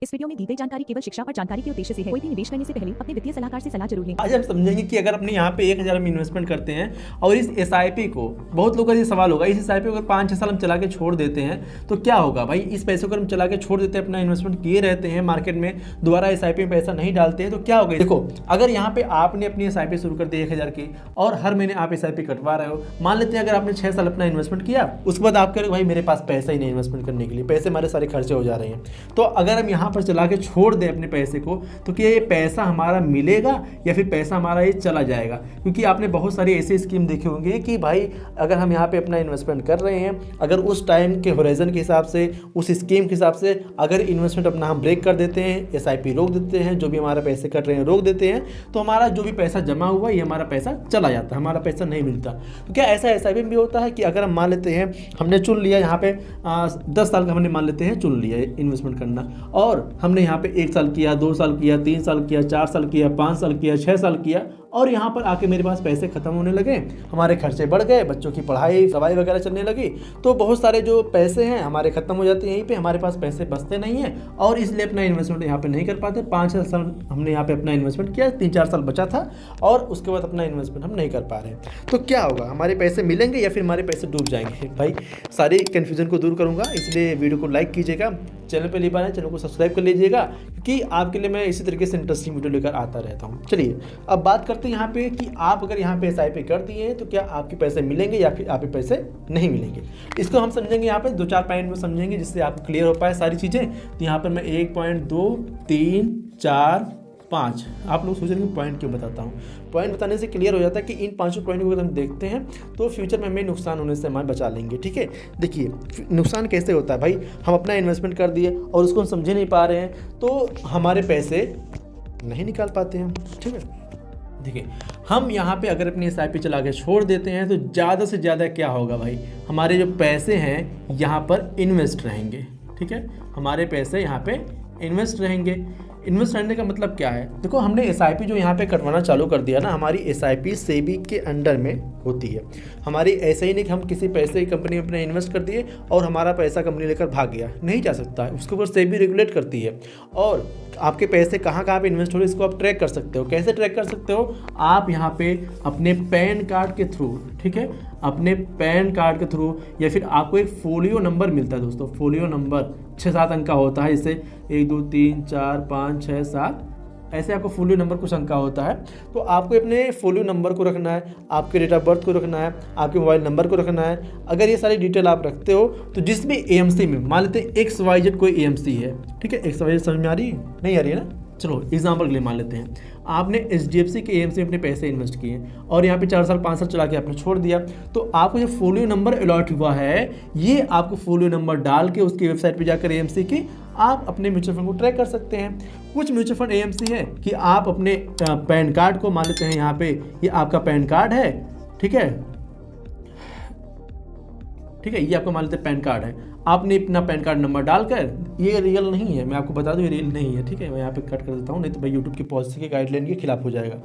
इस वीडियो में दी गई जानकारी केवल शिक्षा और जानकारी के उद्देश्य से है। कोई भी निवेश करने से पहले अपने वित्तीय सलाहकार से सलाह जरूर लें। आज हम समझेंगे कि अगर अपने यहाँ पे 1000 में इन्वेस्टमेंट करते हैं और इस एसआईपी को, बहुत लोगों का ये सवाल होगा, इस एसआईपी को अगर 5-6 साल हम चला के छोड़ देते हैं तो क्या होगा भाई। इस पैसे को हम चला के छोड़ देते हैं, अपना इन्वेस्टमेंट किए रहते हैं मार्केट में, दोबारा एसआईपी में पैसा नहीं डालते हैं तो क्या होगा। देखो, अगर यहाँ पे आपने अपनी एसआईपी शुरू कर दी 1000 की और हर महीने आप एसआईपी कटवा रहे हो, मान लेते हैं अगर आपने 6 साल अपना इन्वेस्टमेंट किया, उसके बाद आप कह रहे हो भाई मेरे पास पैसा ही नहीं इन्वेस्टमेंट करने के लिए, पैसे हमारे सारे खर्चे हो जा रहे हैं, तो अगर हम यहाँ पर चला के छोड़ दे अपने पैसे को, तो क्या ये पैसा हमारा मिलेगा या फिर पैसा हमारा ये चला जाएगा। क्योंकि आपने बहुत सारी ऐसी स्कीम देखे होंगे कि भाई अगर हम यहाँ पे अपना इन्वेस्टमेंट कर रहे हैं, अगर उस टाइम के होराइजन के हिसाब से, उस स्कीम के हिसाब से अगर इन्वेस्टमेंट अपना हम ब्रेक कर देते हैं, एसआईपी रोक देते हैं, जो भी हमारे पैसे कट रहे हैं रोक देते हैं, तो हमारा जो भी पैसा जमा हुआ ये हमारा पैसा चला जाता है, हमारा पैसा नहीं मिलता। तो क्या ऐसा एसआईपी भी होता है कि अगर हम मान लेते हैं हमने चुन लिया यहाँ पे 10 साल का हमने मान लेते हैं चुन लिया इन्वेस्टमेंट करना, और हमने यहाँ पे 1 साल किया, 2 साल किया, 3 साल किया, 4 साल किया, 5 साल किया, 6 साल किया, और यहाँ पर आके मेरे पास पैसे खत्म होने लगे, हमारे खर्चे बढ़ गए, बच्चों की पढ़ाई दवाई वगैरह चलने लगी, तो बहुत सारे जो पैसे हैं हमारे खत्म हो जाते हैं यहीं पे, हमारे पास पैसे बचते नहीं हैं और इसलिए अपना इन्वेस्टमेंट यहाँ पे नहीं कर पाते। 5-6 साल हमने यहाँ पे अपना इन्वेस्टमेंट किया, 3-4 साल बचा था और उसके बाद अपना इन्वेस्टमेंट हम नहीं कर पा रहे हैं, तो क्या होगा, हमारे पैसे मिलेंगे या फिर हमारे पैसे डूब जाएंगे। भाई सारी कन्फ्यूजन को दूर करूँगा, इसलिए वीडियो को लाइक कीजिएगा, चैनल पर बार चैनल को सब्सक्राइब कर लीजिएगा, क्योंकि आपके लिए मैं इसी तरीके से इंटरेस्टिंग वीडियो लेकर आता रहता हूँ। चलिए अब बात करते हैं यहाँ पे कि आप अगर यहाँ पे एसआईपी कर दिए हैं तो क्या आपके पैसे मिलेंगे या फिर आपके पैसे नहीं मिलेंगे। इसको हम समझेंगे यहाँ पे 2-4 पॉइंट में समझेंगे जिससे आपको क्लियर हो पाए सारी चीज़ें। तो यहाँ पर मैं 1 पॉइंट 2 3 4 5 आप लोग सोचेंगे पॉइंट क्यों बताता हूँ। पॉइंट बताने से क्लियर हो जाता है कि इन 5 पॉइंट को अगर हम देखते हैं तो फ्यूचर में हमें नुकसान होने से हमें बचा लेंगे। ठीक है, देखिए नुकसान कैसे होता है भाई, हम अपना इन्वेस्टमेंट कर दिए और उसको हम समझे नहीं पा रहे हैं तो हमारे पैसे नहीं निकाल पाते हैं। ठीक है, देखिए हम यहाँ पे अगर अपनी एसआईपी चला के छोड़ देते हैं तो ज़्यादा से ज़्यादा क्या होगा भाई, हमारे जो पैसे हैं यहाँ पर इन्वेस्ट रहेंगे। ठीक है, हमारे पैसे यहाँ पे इन्वेस्ट रहेंगे। इन्वेस्ट रहने का मतलब क्या है, देखो हमने एसआईपी जो यहाँ पे कटवाना चालू कर दिया ना, हमारी एसआईपी सेबी के अंडर में होती है। हमारी ऐसे ही नहीं कि हम किसी पैसे की कंपनी में अपने इन्वेस्ट कर दिए और हमारा पैसा कंपनी लेकर भाग गया, नहीं जा सकता है, उसके ऊपर सेबी रेगुलेट करती है। और आपके पैसे कहाँ कहाँ पे इन्वेस्ट हो रहे हैं इसको आप ट्रैक कर सकते हो। कैसे ट्रैक कर सकते हो, आप यहाँ पे अपने पैन कार्ड के थ्रू, ठीक है, अपने पैन कार्ड के थ्रू, या फिर आपको एक फोलियो नंबर मिलता है दोस्तों, फोलियो नंबर 6-7 अंक का होता है, जैसे 1 2 3 4 5 6 7 ऐसे आपको फोलियो नंबर कुछ अंक का होता है। तो आपको अपने फोलियो नंबर को रखना है, आपके डेट ऑफ बर्थ को रखना है, आपके मोबाइल नंबर को रखना है। अगर ये सारी डिटेल आप रखते हो तो जिस भी एएमसी में, मान लेते हैं XYZ कोई एएमसी है, ठीक है, XYZ समझ में आ रही है, नहीं आ रही है ना, चलो एग्जाम्पल के लिए मान लेते हैं आपने HDFC के एएमसी में अपने पैसे इन्वेस्ट किए और यहाँ पे 4 साल 5 साल चला के आपने छोड़ दिया, तो आपको जो फोलियो नंबर अलॉट हुआ है ये आपको फोलियो नंबर डाल के उसकी वेबसाइट पे जाकर एएमसी की आप अपने म्यूचुअल फंड को ट्रैक कर सकते हैं। कुछ म्यूचुअल फंड एएमसी है कि आप अपने पैन कार्ड को, मान लेते हैं यहाँ पे ये आपका पैन कार्ड है, ठीक है, ठीक है, ये आपका मान लेते हैं पैन कार्ड है, आपने अपना पैन कार्ड नंबर डालकर, ये रियल नहीं है, मैं आपको बता दूं ये रियल नहीं है। ठीक है, मैं यहाँ पे कट कर देता हूँ, नहीं तो भाई यूट्यूब की पॉलिसी के गाइडलाइन के खिलाफ हो जाएगा।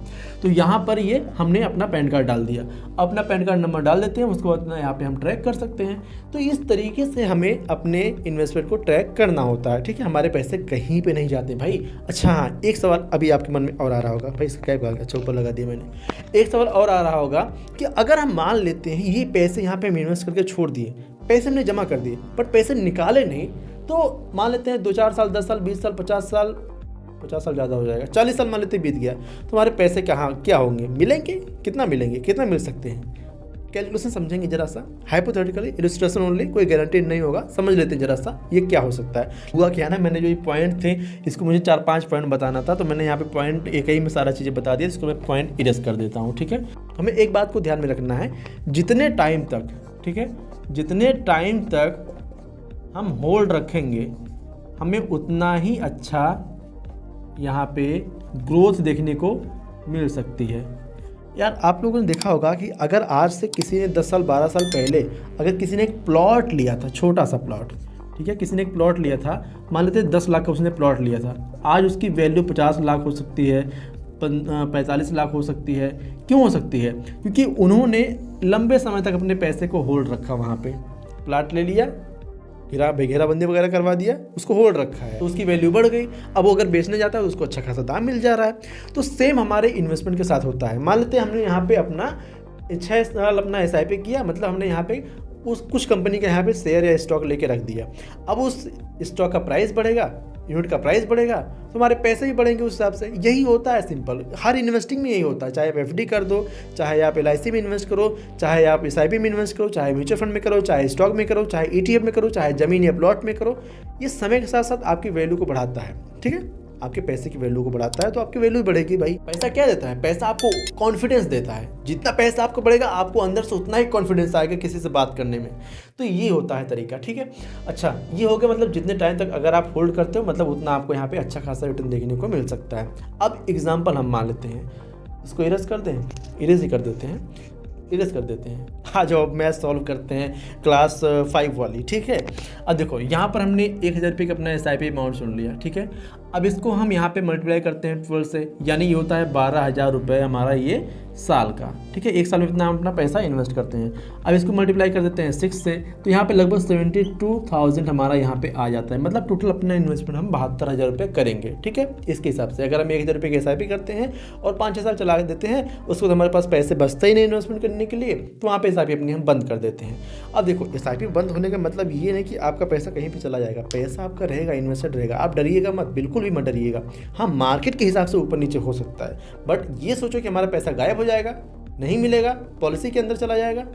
तो यहाँ पर ये हमने अपना पैन कार्ड डाल दिया, अपना पैन कार्ड नंबर डाल देते हैं, उसके बाद यहाँ पे हम ट्रैक कर सकते हैं। तो इस तरीके से हमें अपने इन्वेस्टमेंट को ट्रैक करना होता है। ठीक है, हमारे पैसे कहीं पर नहीं जाते भाई। अच्छा हाँ, एक सवाल अभी आपके मन में और आ रहा होगा, भाई सब्सक्राइब कर, अच्छा ऊपर लगा दिया मैंने। एक सवाल और आ रहा होगा कि अगर हम मान लेते हैं ये पैसे यहाँ पे हम इन्वेस्ट करके छोड़ दिए, पैसे हमने जमा कर दिए बट पैसे निकाले नहीं, तो मान लेते हैं 2-4 साल, 10 साल, 20 साल, 50 साल, 50 साल ज़्यादा हो जाएगा, 40 साल मान लेते बीत गया, तो हमारे पैसे कहाँ क्या होंगे, मिलेंगे, कितना मिलेंगे, कितना मिल सकते हैं। कैलकुलेशन समझेंगे जरा सा, हाइपोथेटिकली, इलस्ट्रेशन ओनली, कोई गारंटी नहीं होगा, समझ लेते हैं जरा सा ये क्या हो सकता है। हुआ क्या ना, मैंने जो ये पॉइंट थे इसको मुझे 4-5 पॉइंट बताना था, तो मैंने यहाँ पे पॉइंट एक ही में सारा चीज़ें बता दिया, इसको मैं पॉइंट इरेज कर देता हूँ। ठीक है, हमें एक बात को ध्यान में रखना है, जितने टाइम तक, ठीक है, जितने टाइम तक हम होल्ड रखेंगे हमें उतना ही अच्छा यहाँ पे ग्रोथ देखने को मिल सकती है। यार आप लोगों ने देखा होगा कि अगर आज से किसी ने 10 साल 12 साल पहले अगर किसी ने एक प्लॉट लिया था, छोटा सा प्लॉट, ठीक है, किसी ने एक प्लॉट लिया था, मान लेते 10 लाख का उसने प्लॉट लिया था, आज उसकी वैल्यू 50 लाख हो सकती है, 45 लाख हो सकती है। क्यों हो सकती है? क्योंकि उन्होंने लंबे समय तक अपने पैसे को होल्ड रखा, वहाँ पे प्लाट ले लिया, घेराबंदी वगैरह करवा दिया, उसको होल्ड रखा है, तो उसकी वैल्यू बढ़ गई। अब वो अगर बेचने जाता है तो उसको अच्छा खासा दाम मिल जा रहा है। तो सेम हमारे इन्वेस्टमेंट के साथ होता है। मान लेते हैं हमने यहाँ पे अपना 6 साल अपना SIP किया, मतलब हमने यहाँ पे उस कुछ कंपनी के यहाँ पे शेयर या स्टॉक लेके रख दिया। अब उस स्टॉक का प्राइस बढ़ेगा, यूनिट का प्राइस बढ़ेगा, तो हमारे पैसे भी बढ़ेंगे उस हिसाब से। यही होता है सिंपल, हर इन्वेस्टिंग में यही होता है। चाहे आप FD कर दो, चाहे आप LIC में इन्वेस्ट करो, चाहे आप SIP में इन्वेस्ट करो, चाहे म्यूचुअल फंड में करो, चाहे स्टॉक में करो, चाहे ETF में करो, चाहे ज़मीन या प्लॉट में करो, ये समय के साथ साथ आपकी वैल्यू को बढ़ाता है। ठीक है, आपके पैसे की वैल्यू को बढ़ाता है, तो आपकी वैल्यू बढ़ेगी। भाई पैसा क्या देता है? पैसा आपको कॉन्फिडेंस देता है। जितना पैसा आपको बढ़ेगा, आपको अंदर से उतना ही कॉन्फिडेंस आएगा किसी से बात करने में। तो ये होता है तरीका। ठीक है, अच्छा ये हो गया, मतलब जितने टाइम तक अगर आप होल्ड करते हो, मतलब उतना आपको यहाँ पे अच्छा खासा रिटर्न देखने को मिल सकता है। अब एग्जाम्पल हम मान लेते हैं, इसको इरेज कर दें, इरेज ही कर देते हैं, इरेज कर देते हैं। आज अब मैथ सॉल्व करते हैं क्लास 5 वाली। ठीक है, अब देखो यहाँ पर हमने 1000 रुपये का अपना SIP अमाउंट चुन लिया। ठीक है, अब इसको हम यहाँ पे मल्टीप्लाई करते हैं 12 से, यानी ये होता है 12,000 रुपये हमारा ये साल का। ठीक है, एक साल में इतना हम अपना पैसा इन्वेस्ट करते हैं। अब इसको मल्टीप्लाई कर देते हैं 6 से, तो यहाँ पे लगभग 72,000 हमारा यहाँ पे आ जाता है। मतलब टोटल अपना इन्वेस्टमेंट हम 72,000 रुपये करेंगे। ठीक है, इसके हिसाब से अगर हम 1000 रुपये की SIP करते हैं और 5-6 साल चला देते हैं, उसको तो हमारे पास पैसे बचते ही नहीं इन्वेस्टमेंट करने के लिए, तो वहाँ पे SIP अपनी हम बंद कर देते हैं। अब देखो SIP बंद होने का मतलब ये नहीं कि आपका पैसा कहीं पर चला जाएगा, पैसा आपका रहेगा, इन्वेस्टेड रहेगा। आप डरिएगा मत, बिल्कुल भी मत डरिएगा। हाँ, मार्केट के हिसाब से ऊपर नीचे हो सकता है, बट ये सोचो कि हमारा पैसा गायब हो जाएगा, नहीं मिलेगा, पॉलिसी के अंदर चला जाएगा,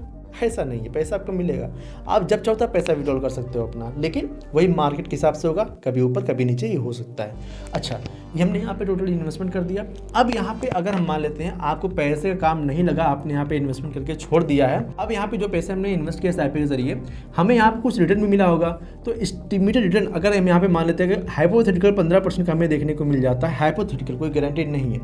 ऐसा नहीं है। पैसा आपको मिलेगा, आप जब चाहो तब पैसा विड्रॉल कर सकते हो अपना, लेकिन वही मार्केट के हिसाब से होगा, कभी ऊपर कभी नीचे ही हो सकता है। अच्छा, ये हमने यहाँ पे टोटल इन्वेस्टमेंट कर दिया। अब यहाँ पे अगर हम मान लेते हैं आपको पैसे का काम नहीं लगा, आपने यहाँ पे इन्वेस्टमेंट करके छोड़ दिया है। अब यहाँ पे जो पैसे हमने इन्वेस्ट किया SIP के जरिए, हमें यहाँ पे कुछ रिटर्न भी मिला होगा। तो एस्टिमेटेड रिटर्न अगर हम यहाँ पे मान लेते हैं कि हाइपोथेटिकल 15% का हमें देखने को मिल जाता है। हाइपोथेटिकल, कोई गारंटीड नहीं है।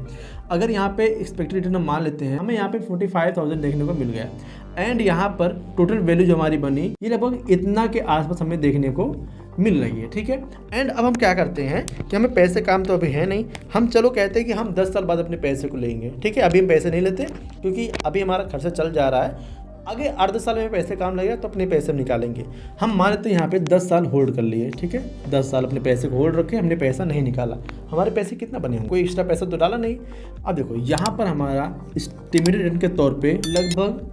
अगर यहाँ पे एक्सपेक्टेड रिटर्न हम मान लेते हैं, हमें यहाँ पे 45,000 देखने को मिल गया, एंड यहाँ पर टोटल वैल्यू जो हमारी बनी ये लगभग इतना के आसपास हमें देखने को मिल रही है। ठीक है, एंड अब हम क्या करते हैं कि हमें पैसे काम तो अभी है नहीं, हम चलो कहते हैं कि हम 10 साल बाद अपने पैसे को लेंगे। ठीक है, अभी हम पैसे नहीं लेते क्योंकि अभी हमारा खर्चा चल जा रहा है, आगे 8-10 साल में पैसे काम लगेगा तो अपने पैसे निकालेंगे। हम मान लेते हैं यहाँ पे 10 साल होल्ड कर लिए। ठीक है, 10 साल अपने पैसे को होल्ड रखे, हमने पैसा नहीं निकाला, हमारे पैसे कितना बने, कोई एक्स्ट्रा पैसा तो डाला नहीं। अब देखो यहाँ पर हमारा एस्टिमेटेड रिटर्न के तौर पे लगभग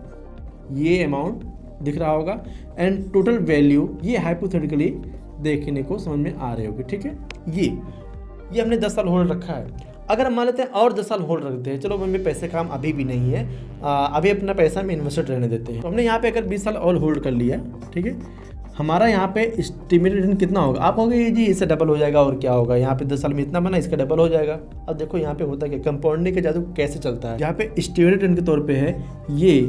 ये अमाउंट दिख रहा होगा, एंड टोटल वैल्यू ये हाइपोथेटिकली देखने को समझ में आ रही होगी। ठीक है, ये हमने 10 साल होल्ड रखा है। अगर हम मान लेते हैं और 10 साल होल्ड रखते हैं, चलो हमें पैसे काम अभी भी नहीं है, अभी अपना पैसा में इन्वेस्टेड रहने देते हैं, तो हमने यहाँ पे अगर 20 साल और होल्ड कर लिया, ठीक है, हमारा यहाँ पे एस्टिमेटेड रिटर्न कितना होगा? आप कहोगे ये जी इससे डबल हो जाएगा, और क्या होगा, यहाँ पे 10 साल में इतना बना, इसका डबल हो जाएगा। अब देखो यहाँ पे होता क्या, कंपाउंडिंग का जादू कैसे चलता है। यहाँ पे एस्टिमेटेड रिटर्न के तौर पे है, ये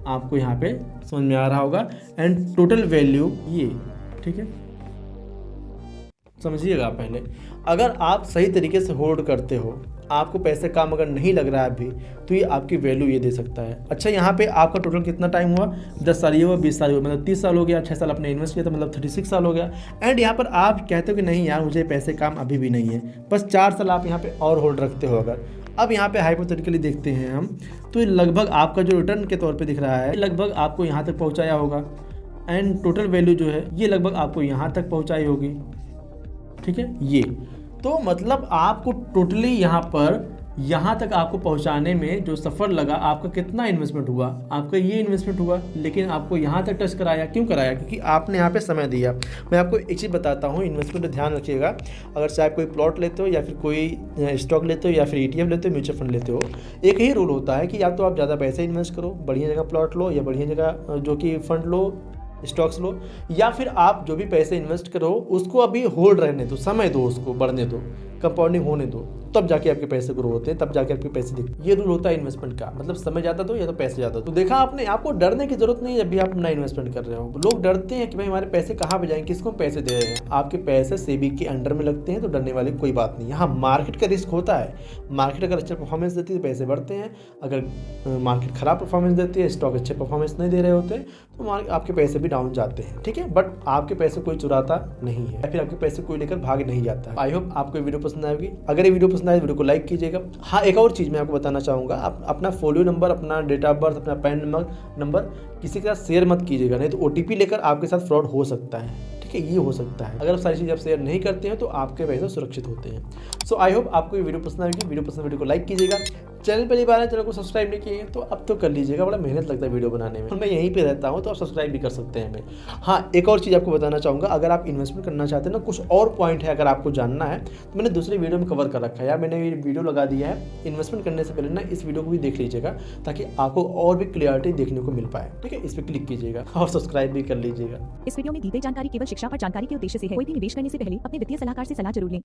आपको यहाँ पे समझ में आ रहा होगा, एंड टोटल वैल्यू ये। ठीक है, समझिएगा पहले, अगर आप सही तरीके से होल्ड करते हो, आपको पैसे काम अगर नहीं लग रहा है अभी, तो ये आपकी वैल्यू ये दे सकता है। अच्छा, यहाँ पे आपका टोटल कितना टाइम हुआ, 10 साल ये हुआ, 20 साल हुआ, मतलब 30 साल हो गया, 6 साल आपने इन्वेस्ट किया तो मतलब 36 साल हो गया। एंड यहाँ पर आप कहते हो कि नहीं यार मुझे पैसे काम अभी भी नहीं है, बस 4 साल आप यहाँ पे और होल्ड रखते हो। अगर अब यहाँ पे हाइपोथेटिकली देखते हैं हम, तो ये लगभग आपका जो रिटर्न के तौर पे दिख रहा है, लगभग आपको यहाँ तक पहुँचाया होगा, एंड टोटल वैल्यू जो है ये लगभग आपको यहाँ तक पहुँचाई होगी। ठीक है, ये तो मतलब आपको टोटली यहाँ तक आपको पहुँचाने में जो सफ़र लगा, आपका कितना इन्वेस्टमेंट हुआ, आपका ये इन्वेस्टमेंट हुआ, लेकिन आपको यहाँ तक टच कराया। क्यों कराया? क्योंकि आपने यहाँ पे समय दिया। मैं आपको एक चीज़ बताता हूँ, इन्वेस्टमेंट ध्यान रखिएगा, अगर चाहे कोई प्लॉट लेते हो या फिर कोई स्टॉक लेते हो या फिर ETF लेते हो, म्यूचुअल फंड लेते हो, एक ही रूल होता है कि या तो आप ज़्यादा पैसे इन्वेस्ट करो, बढ़िया जगह प्लॉट लो, या बढ़िया जगह जो कि फंड लो, स्टॉक्स लो, या फिर आप जो भी पैसे इन्वेस्ट करो उसको अभी होल्ड रहने दो, समय दो, उसको बढ़ने दो, कंपाउंडिंग होने दो, तब जाके आपके पैसे ग्रो होते हैं, तब जाके आपके पैसे दिखते। ये रूल होता है इन्वेस्टमेंट का, मतलब समय ज़्यादा दो या तो पैसे ज़्यादा दो। तो देखा आपने, आपको डरने की जरूरत नहीं है जब भी आप अपना इन्वेस्टमेंट कर रहे हो। लोग डरते हैं कि भाई हमारे पैसे कहाँ पे जाएंगे, किसको पैसे दे रहे हैं। आपके पैसे सेबी के अंडर में लगते हैं, तो डरने वाली कोई बात नहीं है। हाँ, मार्केट का रिस्क होता है, मार्केट अगर अच्छा परफॉर्मेंस देती है तो पैसे बढ़ते हैं, अगर मार्केट खराब परफॉर्मेंस देती है, स्टॉक अच्छे परफॉर्मेंस नहीं दे रहे होते, तो आपके पैसे भी डाउन जाते हैं। ठीक है, बट आपके पैसे कोई चुराता नहीं है, या फिर आपके पैसे कोई लेकर भाग नहीं जाता। आई होप आपको वीडियो पसंद आएगी। अगर ये वीडियो पसंद आए वीडियो को लाइक कीजिएगा। हाँ, एक और चीज़ मैं आपको बताना चाहूँगा, आप अपना फोलियो नंबर, अपना डेट ऑफ बर्थ, अपना पैन नंबर किसी के साथ शेयर मत कीजिएगा, नहीं तो OTP लेकर आपके साथ फ्रॉड हो सकता है। ठीक है। ठीक है, ये हो सकता है। अगर आप सारी चीज़ आप शेयर नहीं करते हैं तो आपके पैसे सुरक्षित होते हैं। सो आई होप आपको ये वीडियो पसंद आएगी। वीडियो पसंद, वीडियो को लाइक कीजिएगा। चैनल पहली बार है, चैनल को सब्सक्राइब नहीं किए हैं तो अब तो कर लीजिएगा, बड़ा मेहनत लगता है वीडियो बनाने में। मैं यहीं पे रहता हूँ तो आप सब्सक्राइब भी कर सकते हैं हमें। हाँ, एक और चीज़ आपको बताना चाहूँगा, अगर आप इन्वेस्टमेंट करना चाहते हैं ना, कुछ और पॉइंट है अगर आपको जानना है तो मैंने दूसरे वीडियो में कवर कर रखा है, या मैंने ये वीडियो लगा दिया है। इन्वेस्टमेंट करने से पहले ना इस वीडियो को भी देख लीजिएगा ताकि आपको और भी क्लियरिटी देखने को मिल पाए। ठीक है, इस पर क्लिक कीजिएगा और सब्सक्राइब भी कर लीजिएगा। इस वीडियो में दी गई जानकारी केवल शिक्षा और जानकारी के उद्देश्य से है। कोई भी निवेश करने से पहले अपने वित्तीय सलाहकार से सलाह जरूर लें।